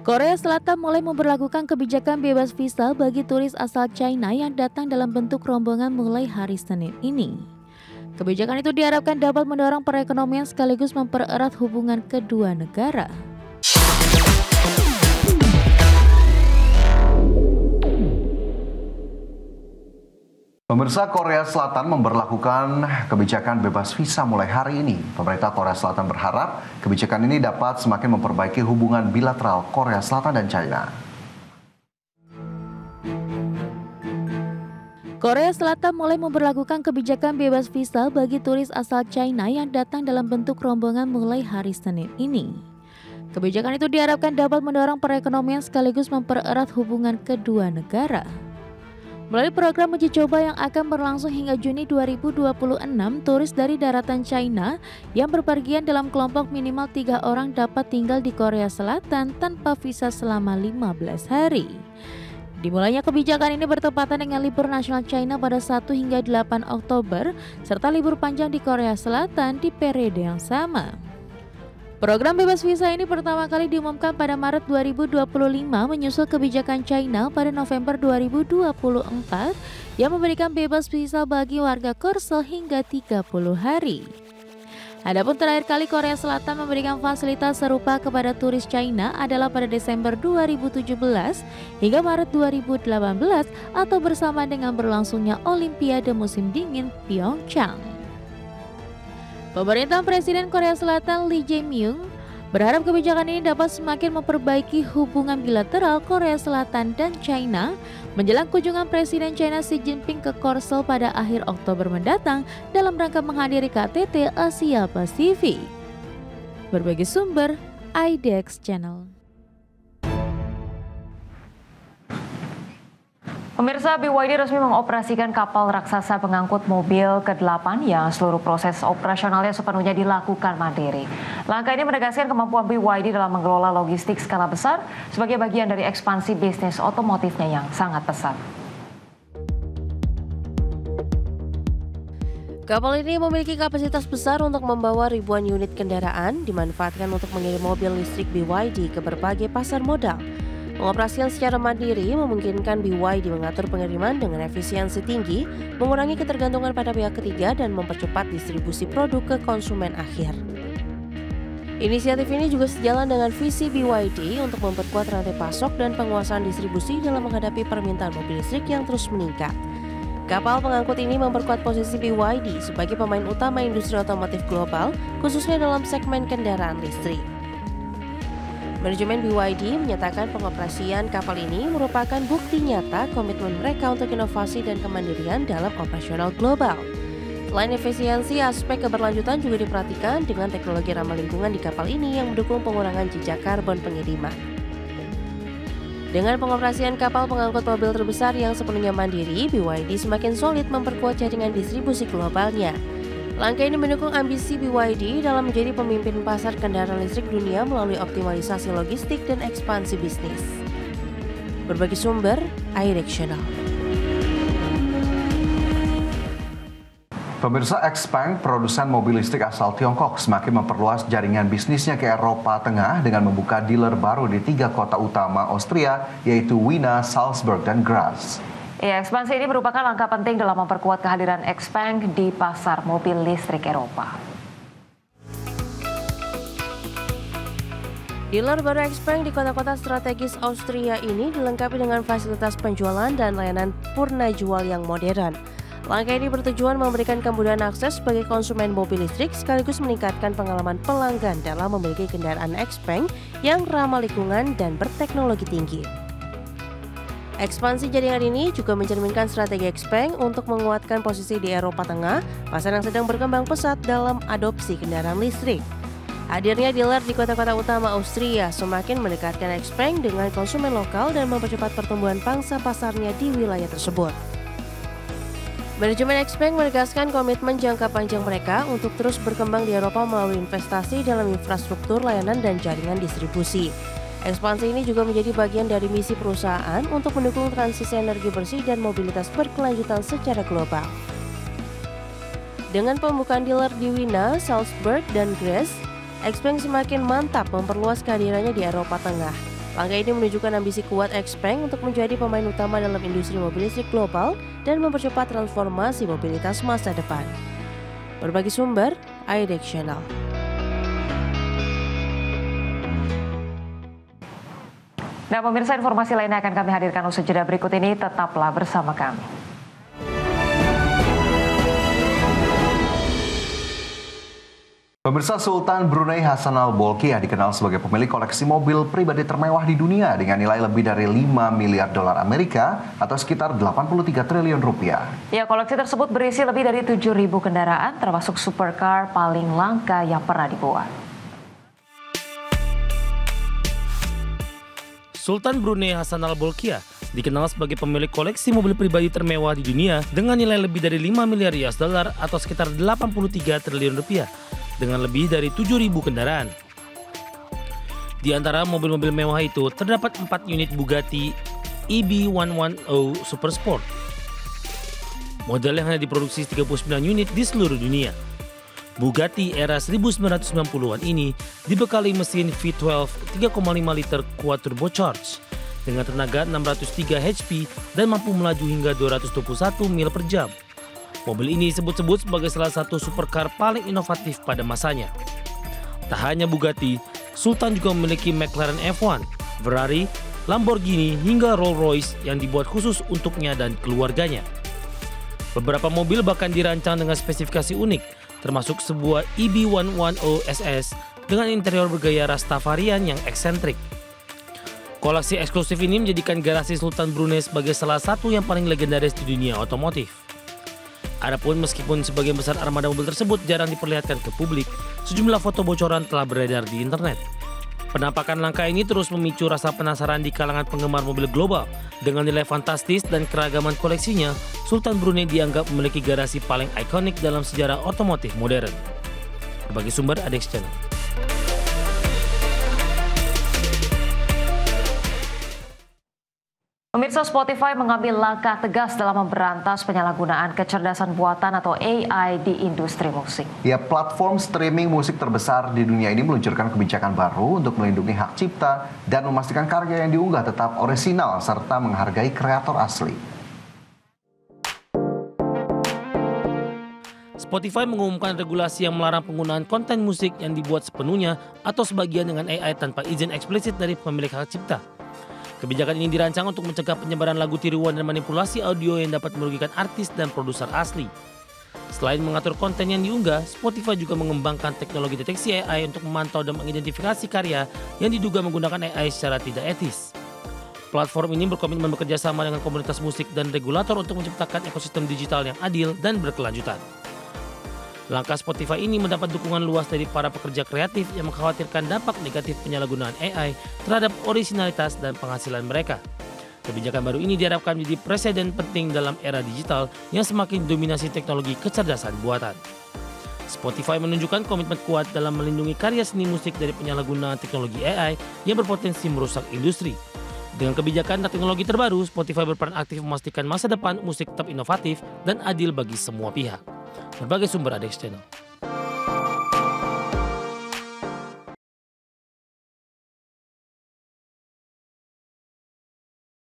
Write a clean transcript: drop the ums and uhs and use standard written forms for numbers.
Korea Selatan mulai memberlakukan kebijakan bebas visa bagi turis asal China yang datang dalam bentuk rombongan mulai hari Senin ini. Kebijakan itu diharapkan dapat mendorong perekonomian sekaligus mempererat hubungan kedua negara. Pemirsa, Korea Selatan memberlakukan kebijakan bebas visa mulai hari ini. Pemerintah Korea Selatan berharap kebijakan ini dapat semakin memperbaiki hubungan bilateral Korea Selatan dan China. Korea Selatan mulai memberlakukan kebijakan bebas visa bagi turis asal China yang datang dalam bentuk rombongan mulai hari Senin ini. Kebijakan itu diharapkan dapat mendorong perekonomian sekaligus mempererat hubungan kedua negara. Melalui program uji coba yang akan berlangsung hingga Juni 2026, turis dari daratan China yang berpergian dalam kelompok minimal 3 orang dapat tinggal di Korea Selatan tanpa visa selama 15 hari. Dimulainya kebijakan ini bertepatan dengan libur nasional China pada 1 hingga 8 Oktober, serta libur panjang di Korea Selatan di periode yang sama. Program bebas visa ini pertama kali diumumkan pada Maret 2025 menyusul kebijakan China pada November 2024 yang memberikan bebas visa bagi warga Korsel hingga 30 hari. Adapun terakhir kali Korea Selatan memberikan fasilitas serupa kepada turis China adalah pada Desember 2017 hingga Maret 2018 atau bersama dengan berlangsungnya Olimpiade musim dingin Pyeongchang. Pemerintah Presiden Korea Selatan Lee Jae-myung berharap kebijakan ini dapat semakin memperbaiki hubungan bilateral Korea Selatan dan China menjelang kunjungan Presiden China Xi Jinping ke Korsel pada akhir Oktober mendatang dalam rangka menghadiri KTT Asia Pasifik. Berbagai sumber, IDX Channel. Pemirsa, BYD resmi mengoperasikan kapal raksasa pengangkut mobil ke-8 yang seluruh proses operasionalnya sepenuhnya dilakukan mandiri. Langkah ini menegaskan kemampuan BYD dalam mengelola logistik skala besar sebagai bagian dari ekspansi bisnis otomotifnya yang sangat pesat. Kapal ini memiliki kapasitas besar untuk membawa ribuan unit kendaraan, dimanfaatkan untuk mengirim mobil listrik BYD ke berbagai pasar modal. Pengoperasian secara mandiri memungkinkan BYD mengatur pengiriman dengan efisiensi tinggi, mengurangi ketergantungan pada pihak ketiga, dan mempercepat distribusi produk ke konsumen akhir. Inisiatif ini juga sejalan dengan visi BYD untuk memperkuat rantai pasok dan penguasaan distribusi dalam menghadapi permintaan mobil listrik yang terus meningkat. Kapal pengangkut ini memperkuat posisi BYD sebagai pemain utama industri otomotif global, khususnya dalam segmen kendaraan listrik. Manajemen BYD menyatakan pengoperasian kapal ini merupakan bukti nyata komitmen mereka untuk inovasi dan kemandirian dalam operasional global. Selain efisiensi, aspek keberlanjutan juga diperhatikan dengan teknologi ramah lingkungan di kapal ini yang mendukung pengurangan jejak karbon pengiriman. Dengan pengoperasian kapal pengangkut mobil terbesar yang sepenuhnya mandiri, BYD semakin solid memperkuat jaringan distribusi globalnya. Langkah ini mendukung ambisi BYD dalam menjadi pemimpin pasar kendaraan listrik dunia melalui optimalisasi logistik dan ekspansi bisnis. Berbagai sumber, IDX Channel. Pemirsa, XPeng, produsen mobil listrik asal Tiongkok, semakin memperluas jaringan bisnisnya ke Eropa Tengah dengan membuka dealer baru di 3 kota utama Austria, yaitu Wina, Salzburg, dan Graz. Ya, ekspansi ini merupakan langkah penting dalam memperkuat kehadiran XPeng di pasar mobil listrik Eropa. Dealer baru XPeng di kota-kota strategis Austria ini dilengkapi dengan fasilitas penjualan dan layanan purna jual yang modern. Langkah ini bertujuan memberikan kemudahan akses bagi konsumen mobil listrik sekaligus meningkatkan pengalaman pelanggan dalam memiliki kendaraan XPeng yang ramah lingkungan dan berteknologi tinggi. Ekspansi jaringan ini juga mencerminkan strategi XPeng untuk menguatkan posisi di Eropa Tengah, pasar yang sedang berkembang pesat dalam adopsi kendaraan listrik. Hadirnya dealer di kota-kota utama Austria semakin mendekatkan XPeng dengan konsumen lokal dan mempercepat pertumbuhan pangsa pasarnya di wilayah tersebut. Manajemen XPeng menegaskan komitmen jangka panjang mereka untuk terus berkembang di Eropa melalui investasi dalam infrastruktur layanan dan jaringan distribusi. Ekspansi ini juga menjadi bagian dari misi perusahaan untuk mendukung transisi energi bersih dan mobilitas berkelanjutan secara global. Dengan pembukaan dealer di Wina, Salzburg, dan Graz, XPeng semakin mantap memperluas kehadirannya di Eropa Tengah. Langkah ini menunjukkan ambisi kuat Xpeng untuk menjadi pemain utama dalam industri mobil listrik global dan mempercepat transformasi mobilitas masa depan. Berbagi sumber, IDX Channel. Nah, pemirsa, informasi lainnya akan kami hadirkan usai jeda berikut ini. Tetaplah bersama kami. Pemirsa, Sultan Brunei Hassanal Bolkiah dikenal sebagai pemilik koleksi mobil pribadi termewah di dunia dengan nilai lebih dari 5 miliar dolar Amerika atau sekitar 83 triliun rupiah. Ya, koleksi tersebut berisi lebih dari 7.000 kendaraan termasuk supercar paling langka yang pernah dibuat. Sultan Brunei Hassanal Bolkiah dikenal sebagai pemilik koleksi mobil pribadi termewah di dunia dengan nilai lebih dari 5 miliar US dollar atau sekitar 83 triliun rupiah dengan lebih dari 7.000 kendaraan. Di antara mobil-mobil mewah itu terdapat 4 unit Bugatti EB110 Supersport. Model yang hanya diproduksi 39 unit di seluruh dunia. Bugatti era 1990-an ini dibekali mesin V12 3,5 liter quad turbocharged dengan tenaga 603 HP dan mampu melaju hingga 221 mil per jam. Mobil ini disebut-sebut sebagai salah satu supercar paling inovatif pada masanya. Tak hanya Bugatti, Sultan juga memiliki McLaren F1, Ferrari, Lamborghini hingga Rolls-Royce yang dibuat khusus untuknya dan keluarganya. Beberapa mobil bahkan dirancang dengan spesifikasi unik, termasuk sebuah EB110 SS dengan interior bergaya Rastafarian yang eksentrik. Koleksi eksklusif ini menjadikan garasi Sultan Brunei sebagai salah satu yang paling legendaris di dunia otomotif. Adapun meskipun sebagian besar armada mobil tersebut jarang diperlihatkan ke publik, sejumlah foto bocoran telah beredar di internet. Penampakan langka ini terus memicu rasa penasaran di kalangan penggemar mobil global. Dengan nilai fantastis dan keragaman koleksinya, Sultan Brunei dianggap memiliki garasi paling ikonik dalam sejarah otomotif modern. Berbagi sumber, IDX Channel. Pemirsa, Spotify mengambil langkah tegas dalam memberantas penyalahgunaan kecerdasan buatan atau AI di industri musik. Ya, platform streaming musik terbesar di dunia ini meluncurkan kebijakan baru untuk melindungi hak cipta dan memastikan karya yang diunggah tetap orisinal serta menghargai kreator asli. Spotify mengumumkan regulasi yang melarang penggunaan konten musik yang dibuat sepenuhnya atau sebagian dengan AI tanpa izin eksplisit dari pemilik hak cipta. Kebijakan ini dirancang untuk mencegah penyebaran lagu tiruan dan manipulasi audio yang dapat merugikan artis dan produser asli. Selain mengatur konten yang diunggah, Spotify juga mengembangkan teknologi deteksi AI untuk memantau dan mengidentifikasi karya yang diduga menggunakan AI secara tidak etis. Platform ini berkomitmen bekerja sama dengan komunitas musik dan regulator untuk menciptakan ekosistem digital yang adil dan berkelanjutan. Langkah Spotify ini mendapat dukungan luas dari para pekerja kreatif yang mengkhawatirkan dampak negatif penyalahgunaan AI terhadap orisinalitas dan penghasilan mereka. Kebijakan baru ini diharapkan menjadi presiden penting dalam era digital yang semakin dominasi teknologi kecerdasan buatan. Spotify menunjukkan komitmen kuat dalam melindungi karya seni musik dari penyalahgunaan teknologi AI yang berpotensi merusak industri. Dengan kebijakan dan teknologi terbaru, Spotify berperan aktif memastikan masa depan musik tetap inovatif dan adil bagi semua pihak. Berbagai sumber IDX Channel.